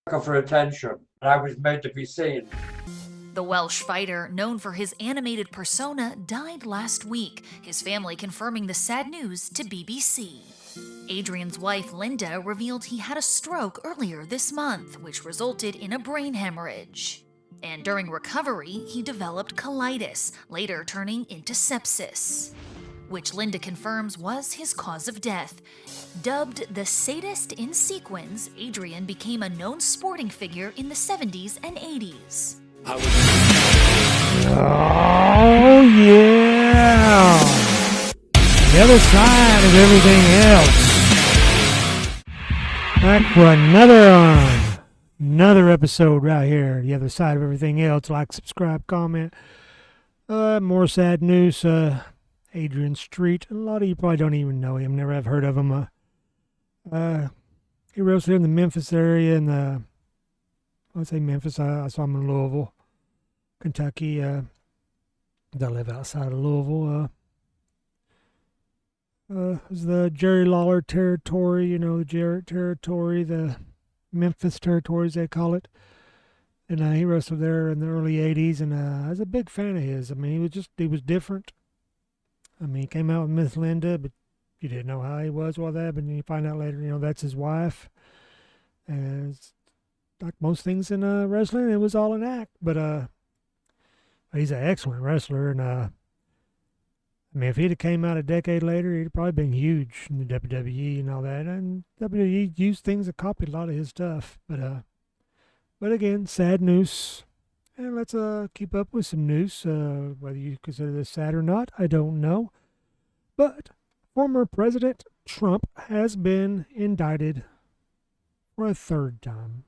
for attention, and I was made to be seen. The Welsh fighter, known for his animated persona, died last week, his family confirming the sad news to BBC. Adrian's wife, Linda, revealed he had a stroke earlier this month, which resulted in a brain hemorrhage. And during recovery, he developed colitis, later turning into sepsis, which Linda confirms was his cause of death. Dubbed the sadist in sequins, Adrian became a known sporting figure in the 70s and 80s. Oh, yeah! The other side of everything else. Back for another episode right here. The other side of everything else. Like, subscribe, comment. More sad news. Adrian Street. A lot of you probably don't even know him. Never have heard of him. He rose here in the Memphis area. I say Memphis. I saw him in Louisville, Kentucky. I live outside of Louisville. It was the Jerry Lawler territory, the Jarrett territory, the Memphis territory, as they call it. And he wrestled there in the early 80s, and I was a big fan of his. I mean, he was different. I mean, he came out with Miss Linda, but you didn't know how he was while that, but you find out later, that's his wife. And it's like most things in wrestling, it was all an act. But he's an excellent wrestler, and I mean, if he'd have came out a decade later, he'd have probably been huge in the WWE and all that. And WWE used things that copied a lot of his stuff. But again, sad news. And let's keep up with some news. Whether you consider this sad or not, I don't know. But former President Trump has been indicted for a third time.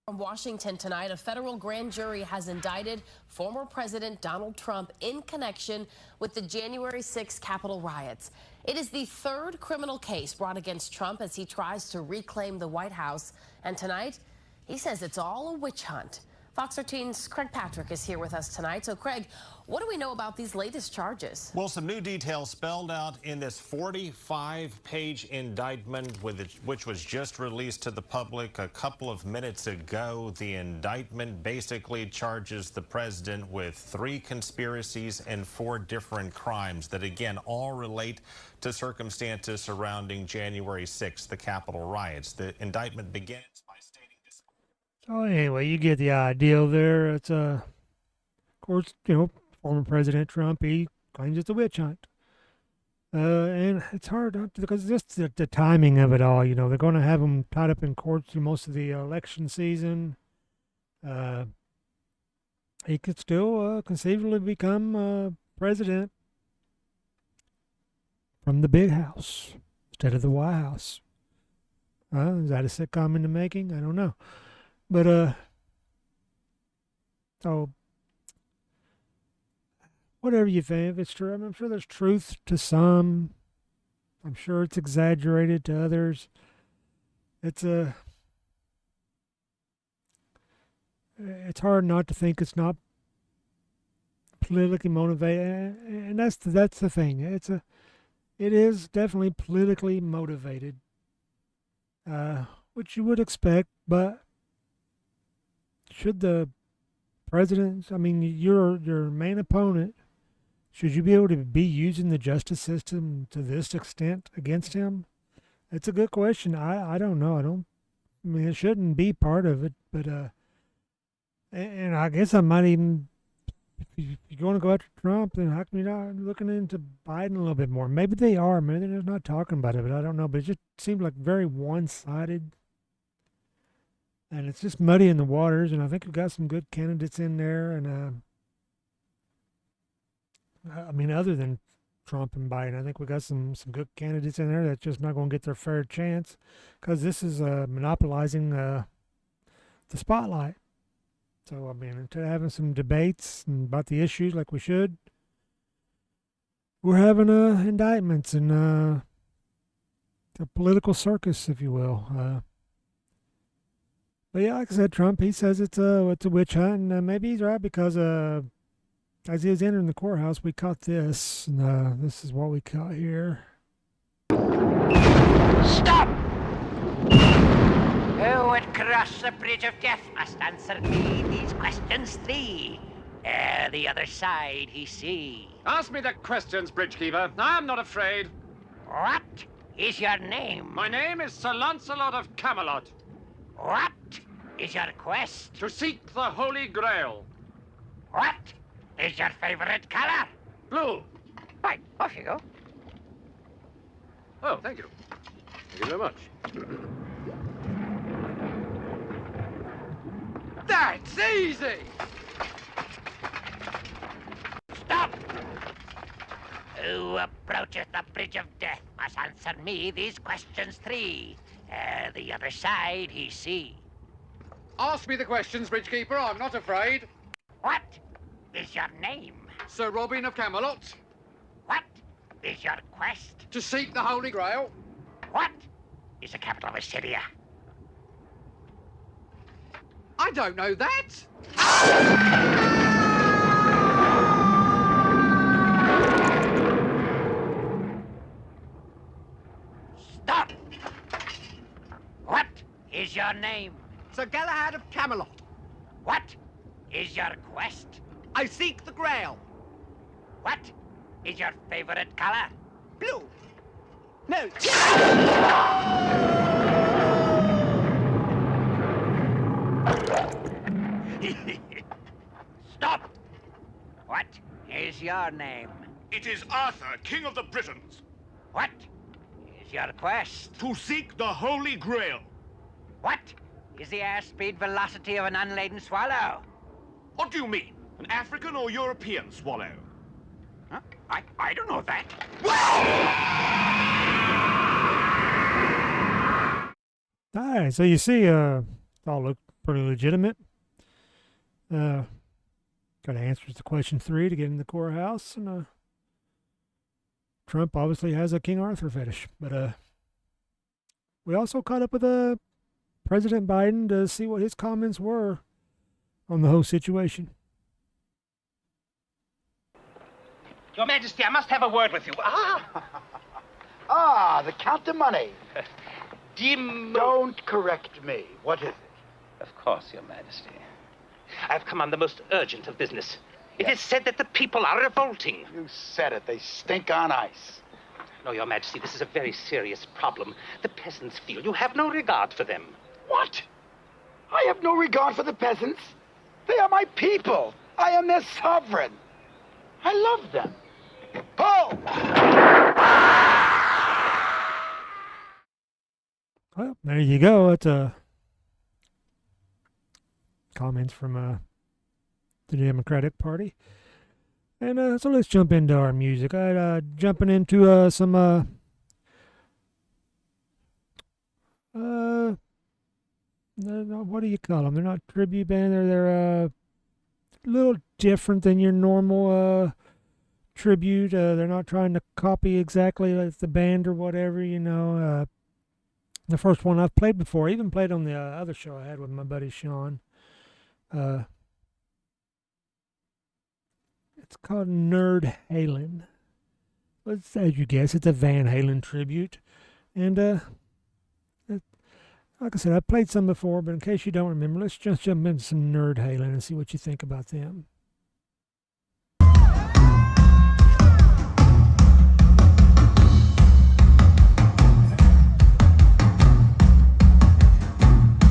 From Washington tonight, a federal grand jury has indicted former President Donald Trump in connection with the January 6 Capitol riots. It is the third criminal case brought against Trump as he tries to reclaim the White House. And tonight, he says it's all a witch hunt. Fox 13's Craig Patrick is here with us tonight. So, Craig, what do we know about these latest charges? Well, some new details spelled out in this 45-page indictment, which was just released to the public a couple of minutes ago. The indictment basically charges the president with 3 conspiracies and 4 different crimes that, again, all relate to circumstances surrounding January 6th, the Capitol riots. The indictment begins by stating this. So anyway, you get the idea there. It's, of course, former President Trump, he claims it's a witch hunt. And it's hard because just the timing of it all, they're going to have him tied up in court through most of the election season. He could still conceivably become president from the big house instead of the White House. Is that a sitcom in the making? I don't know. But, so, whatever you think, if it's true, I'm sure there's truth to some. I'm sure it's exaggerated to others. It's hard not to think it's not politically motivated, and that's the thing. It is definitely politically motivated, which you would expect, but should the president, I mean, your main opponent, should you be able to be using the justice system to this extent against him? It's a good question. I don't know. I mean, it shouldn't be part of it, but, and I guess I might even, if you want to go after Trump, then how come you're not looking into Biden a little bit more? Maybe they are. Maybe they're just not talking about it, but I don't know. But it just seems like very one-sided. And it's just muddy in the waters, and I think we've got some good candidates in there. And I mean, other than Trump and Biden, I think we got some good candidates in there that's just not going to get their fair chance because this is monopolizing the spotlight. So, I mean, instead of having some debates about the issues like we should, we're having indictments and a political circus, if you will. But yeah, like I said, Trump, he says it's a witch hunt, and maybe he's right because as he was entering the courthouse, we caught this, and this is what we caught here. Stop! Who would cross the bridge of death must answer me these questions three. Ere the other side he see. Ask me the questions, Bridgekeeper. I am not afraid. What is your name? My name is Sir Lancelot of Camelot. What is your quest? To seek the Holy Grail. What is your favorite color? Blue. Right, off you go. Oh, thank you. Thank you very much. That's easy! Stop! Who approacheth the bridge of death must answer me these questions three. Ere the other side he see. Ask me the questions, Bridgekeeper. I'm not afraid. What is your name? Sir Robin of Camelot. What is your quest? To seek the Holy Grail. What is the capital of Assyria? I don't know that. Stop! What is your name? Sir Galahad of Camelot. What is your quest? I seek the Grail. What is your favorite color? Blue. No. Stop! What is your name? It is Arthur, King of the Britons, What is your quest? to seek the Holy Grail. What is the airspeed velocity of an unladen swallow? What do you mean? An African or European swallow? Huh? I don't know that. Alright, so you see, it all looked pretty legitimate. Got answers to question 3 to get in the courthouse, and Trump obviously has a King Arthur fetish. But we also caught up with President Biden to see what his comments were on the whole situation. Your Majesty, I must have a word with you. The Count of Money. Don't correct me. What is it? Of course, Your Majesty. I've come on the most urgent of business. It is said that the people are revolting. You said it. They stink on ice. No, Your Majesty, this is a very serious problem. The peasants feel you have no regard for them. What? I have no regard for the peasants. They are my people. I am their sovereign. I love them. Pull! Well, there you go. It's comments from the Democratic Party. And so let's jump into our music. Jumping into some what do you call them? They're not tribute band. They're a little different than your normal tribute. They're not trying to copy exactly like the band or whatever, you know. The first one I've played before. I even played on the other show I had with my buddy Sean. It's called Nerd Halen. As you guess, it's a Van Halen tribute. And like I said, I've played some before, but in case you don't remember, let's just jump into some Nerd Halen and see what you think about them.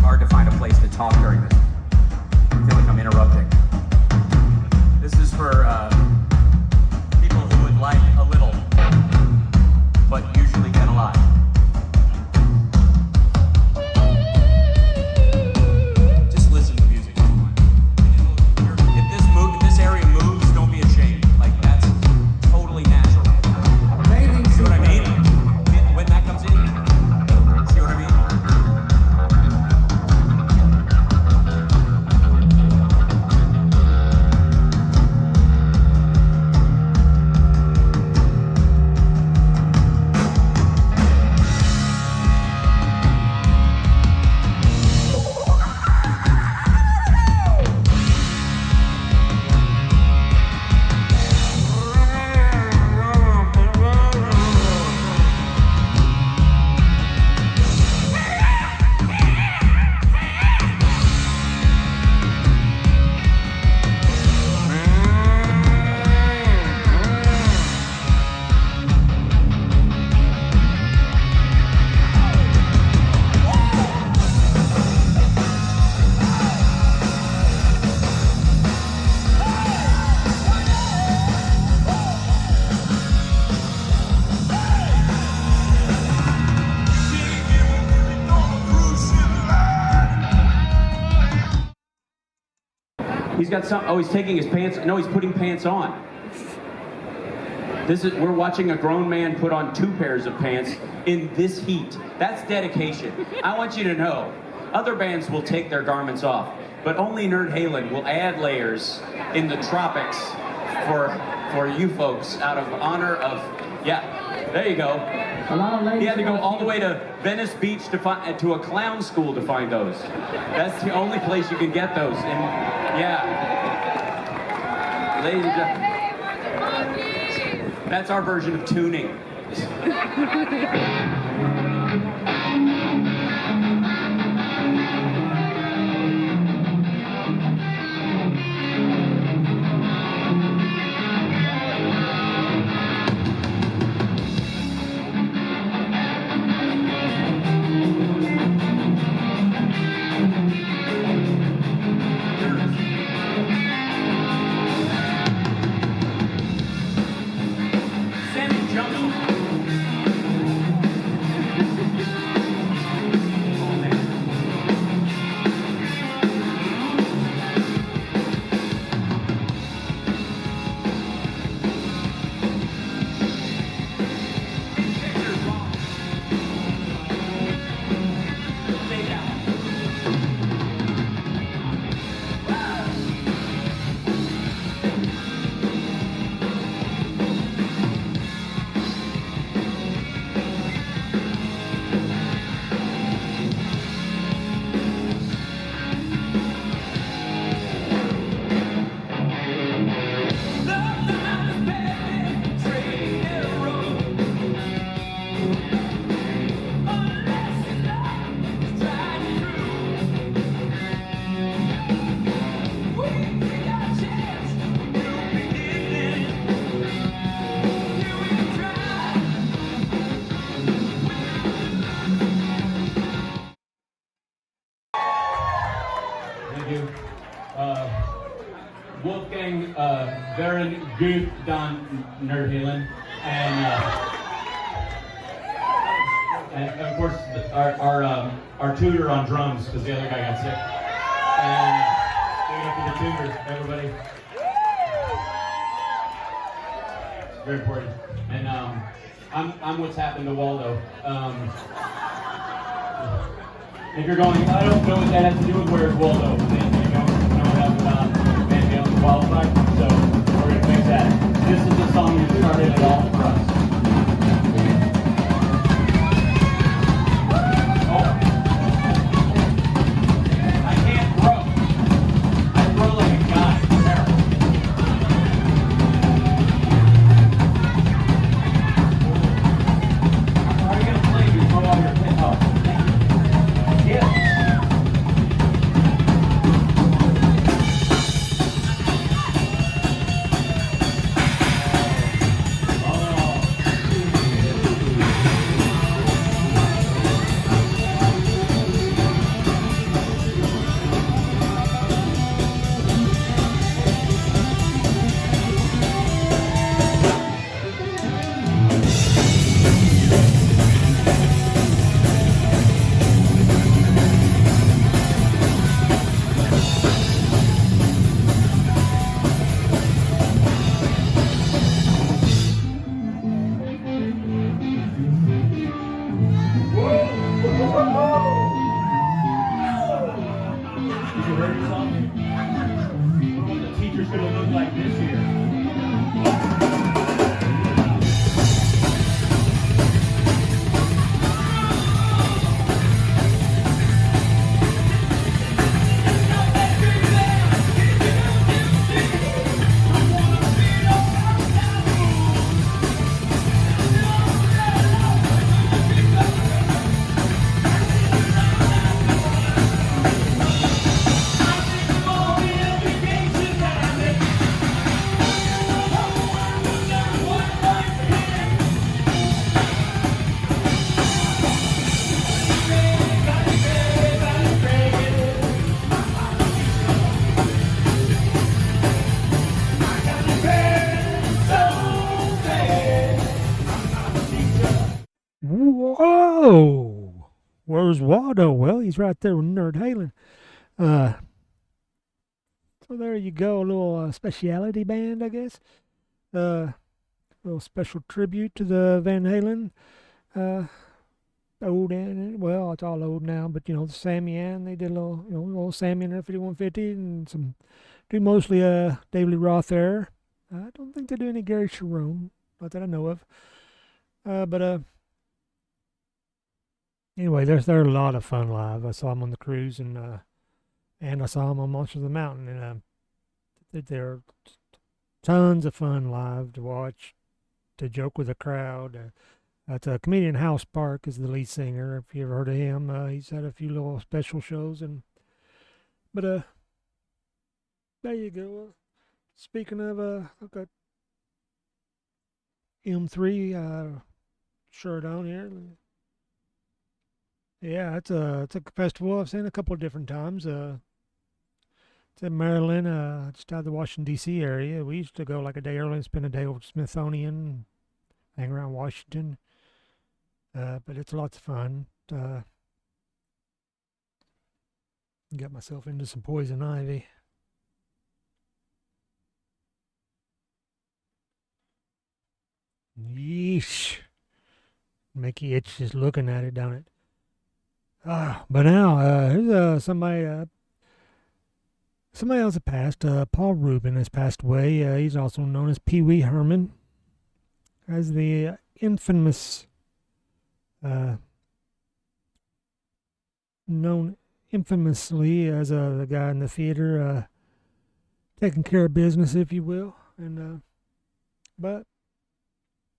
Hard to find a place to talk during this. I feel like I'm interrupting. This is for people who would like a little, but usually get a lot. Just listen to music. If this movie He's got some. Oh, he's taking his pants. No, he's putting pants on. We're watching a grown man put on 2 pairs of pants in this heat. That's dedication. I want you to know, other bands will take their garments off, but only Nerd Halen will add layers in the tropics for you folks out of honor of, yeah, there you go. He had to go all the way to Venice Beach to a clown school to find those. That's the only place you can get those. And yeah, ladies and gentlemen. That's our version of tuning. Wolfgang Baron Gut Don Nerd Halen, and of course our tutor on drums because the other guy got sick. And give it up to the tutor, everybody. It's very important. And I'm what's happened to Waldo. If you're going, I don't know what that has to do with Where's Waldo. Then you don't know enough about Van Halen's Wildfire, so we're going to fix that. This is the song that started it all for us. I can't throw. I throw like a guy. It's terrible. How are you going to play if you throw all your pin? Oh, thank you. Yeah. Whoa! Where's Waldo? Well, he's right there with Nerd Halen. So there you go, a little speciality band, I guess. Little special tribute to the Van Halen. Old and well, it's all old now, but the Sammy Ann, they did a little Sammy in their 5150 and some. Do mostly David Lee Roth there. I don't think they do any Gary Sharon, not that I know of. But anyway, they're a lot of fun live. I saw them on the cruise, and I saw them on Monsters of the Mountain, and they're tons of fun live to watch, to joke with the crowd. That's comedian House Park is the lead singer. If you ever heard of him, he's had a few little special shows, but there you go. Speaking of, I've got M3 shirt on here. Yeah, it's a festival I've seen a couple of different times. It's in Maryland, just out of the Washington, D.C. area. We used to go like a day early and spend a day over at Smithsonian, hang around Washington. But it's lots of fun. Got myself into some poison ivy. Yeesh. Make you itch just looking at it, don't it? But now, here's somebody else that passed. Paul Rubin has passed away. He's also known as Wee Herman, as the infamous, known infamously as the guy in the theater, taking care of business, if you will. And but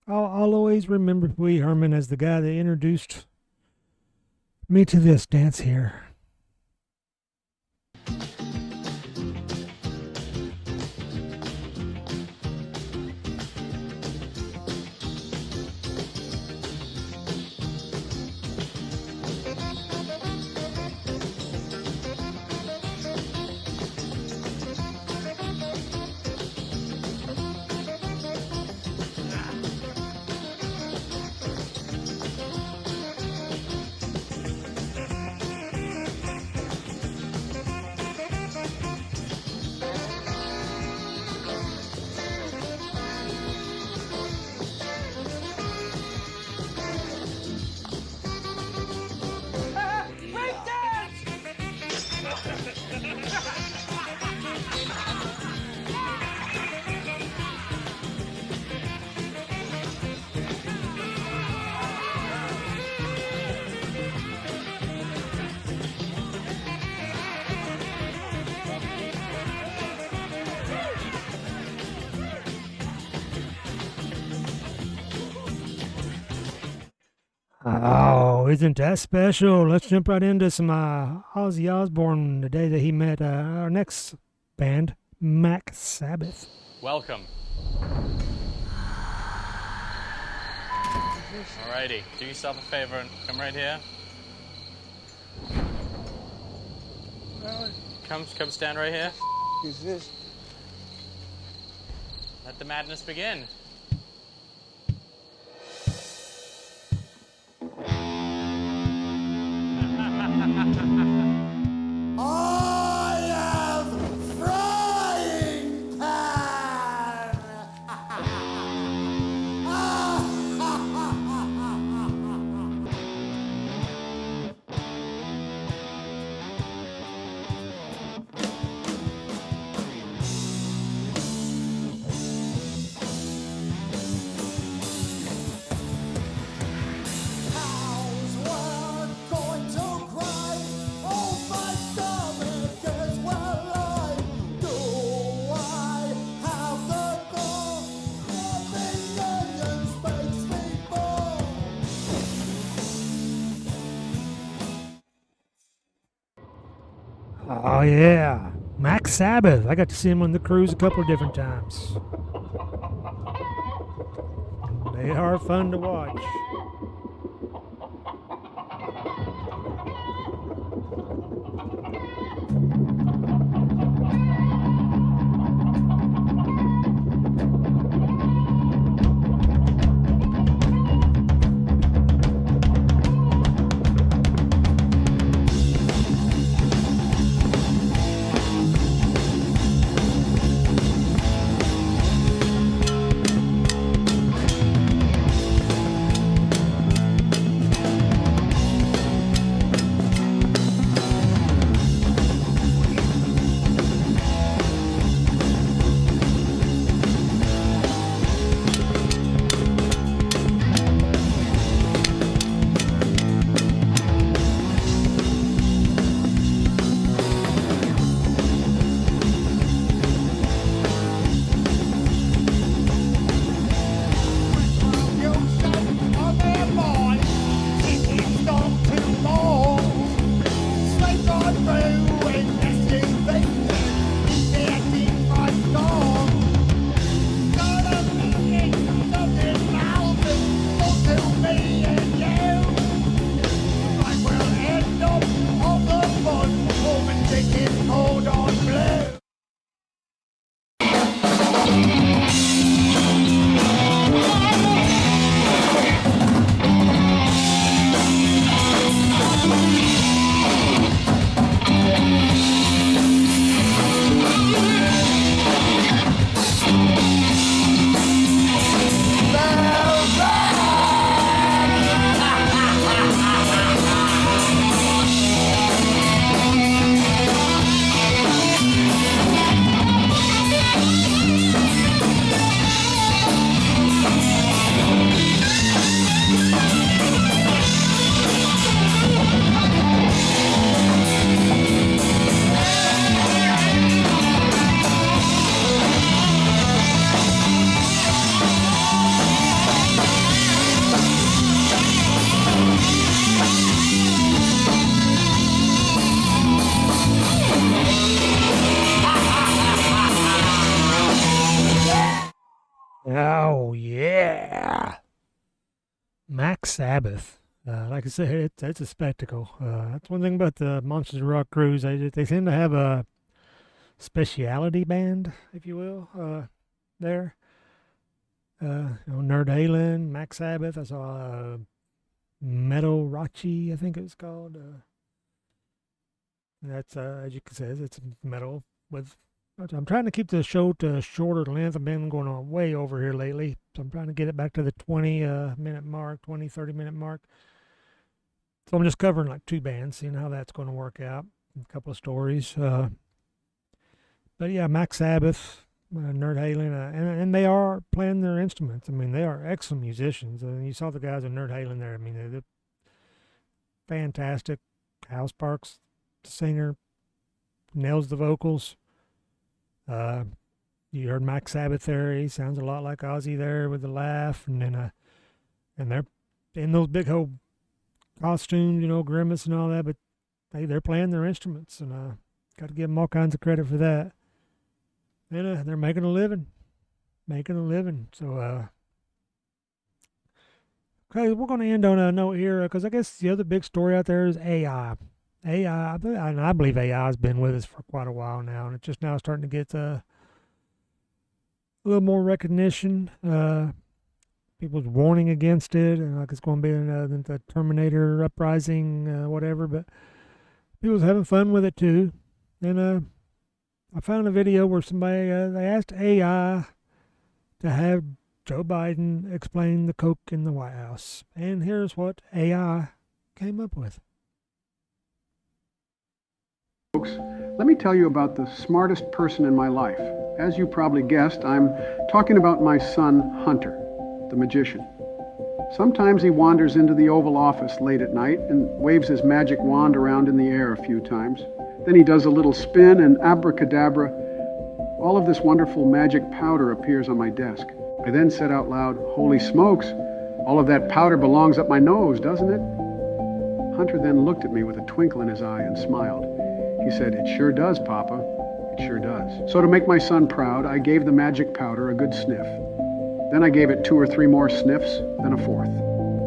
I'll always remember Wee Herman as the guy that introduced me to this dance here. Oh, isn't that special? Let's jump right into some Ozzy Osbourne, the day that he met our next band, Mac Sabbath. Welcome. Alrighty, do yourself a favor and come right here. Come stand right here. Who's this? Let the madness begin. I am frying pan. How's one going to cry? Oh, my stomach is well, do I have the gall? Loving millions makes me fall. Oh, yeah. Mac Sabbath. I got to see him on the cruise a couple of different times. They are fun to watch. Yeah. Max Sabbath. Like I said, it's a spectacle. That's one thing about the Monsters of Rock cruise. They seem to have a speciality band, if you will, there. Nerd Halen, Max Sabbath. I saw Metal Rachi, I think it was called. That's as you can see, it's metal with. I'm trying to keep the show to a shorter length. I've been going on way over here lately, so I'm trying to get it back to the 20-minute mark, 30-minute mark. So I'm just covering like 2 bands, seeing how that's going to work out. A couple of stories. But yeah, Max Sabbath, Nerd Halen, and they are playing their instruments. I mean, they are excellent musicians. You saw the guys in Nerd Halen there. I mean, they're fantastic. Hal Sparks, the singer, nails the vocals. You heard Max Sabbath there. He sounds a lot like Ozzy there with the laugh, and then and they're in those big whole costumes, Grimace and all that. But they're playing their instruments, and got to give them all kinds of credit for that. And they're making a living. So, okay, we're going to end on a note here because I guess the other big story out there is AI. AI, and I believe AI has been with us for quite a while now, and it's just now starting to get a little more recognition. People's warning against it, and like it's going to be the Terminator uprising, whatever. But people's having fun with it too. And I found a video where somebody they asked AI to have Joe Biden explain the Coke in the White House, and here's what AI came up with. Folks, let me tell you about the smartest person in my life. As you probably guessed, I'm talking about my son, Hunter, the magician. Sometimes he wanders into the Oval Office late at night and waves his magic wand around in the air a few times. Then he does a little spin and abracadabra, all of this wonderful magic powder appears on my desk. I then said out loud, "Holy smokes, all of that powder belongs up my nose, doesn't it?" Hunter then looked at me with a twinkle in his eye and smiled. He said, "It sure does, Papa. It sure does." So to make my son proud, I gave the magic powder a good sniff. Then I gave it 2 or 3 more sniffs, then a 4th.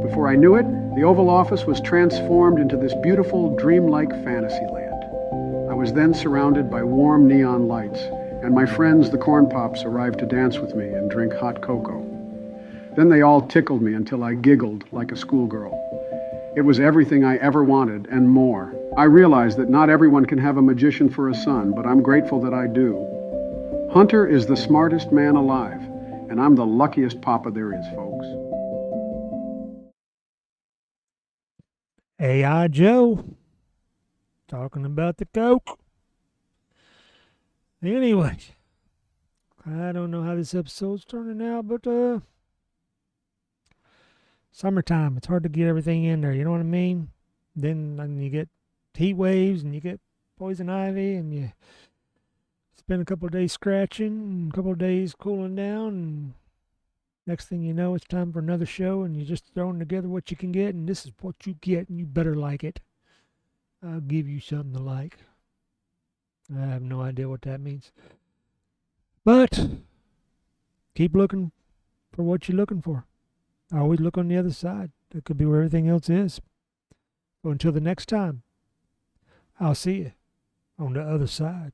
Before I knew it, the Oval Office was transformed into this beautiful, dreamlike fantasy land. I was then surrounded by warm neon lights, and my friends, the Corn Pops, arrived to dance with me and drink hot cocoa. Then they all tickled me until I giggled like a schoolgirl. It was everything I ever wanted and more. I realized that not everyone can have a magician for a son, but I'm grateful that I do. Hunter is the smartest man alive, and I'm the luckiest papa there is, folks. AI Joe, talking about the Coke. Anyway, I don't know how this episode's turning out, but summertime, it's hard to get everything in there, you know what I mean? Then you get heat waves, and you get poison ivy, and you spend a couple of days scratching, and a couple of days cooling down, and next thing you know, it's time for another show, and you're just throwing together what you can get, and this is what you get, and you better like it. I'll give you something to like. I have no idea what that means. But keep looking for what you're looking for. Always look on the other side. That could be where everything else is. So until the next time, I'll see you on the other side.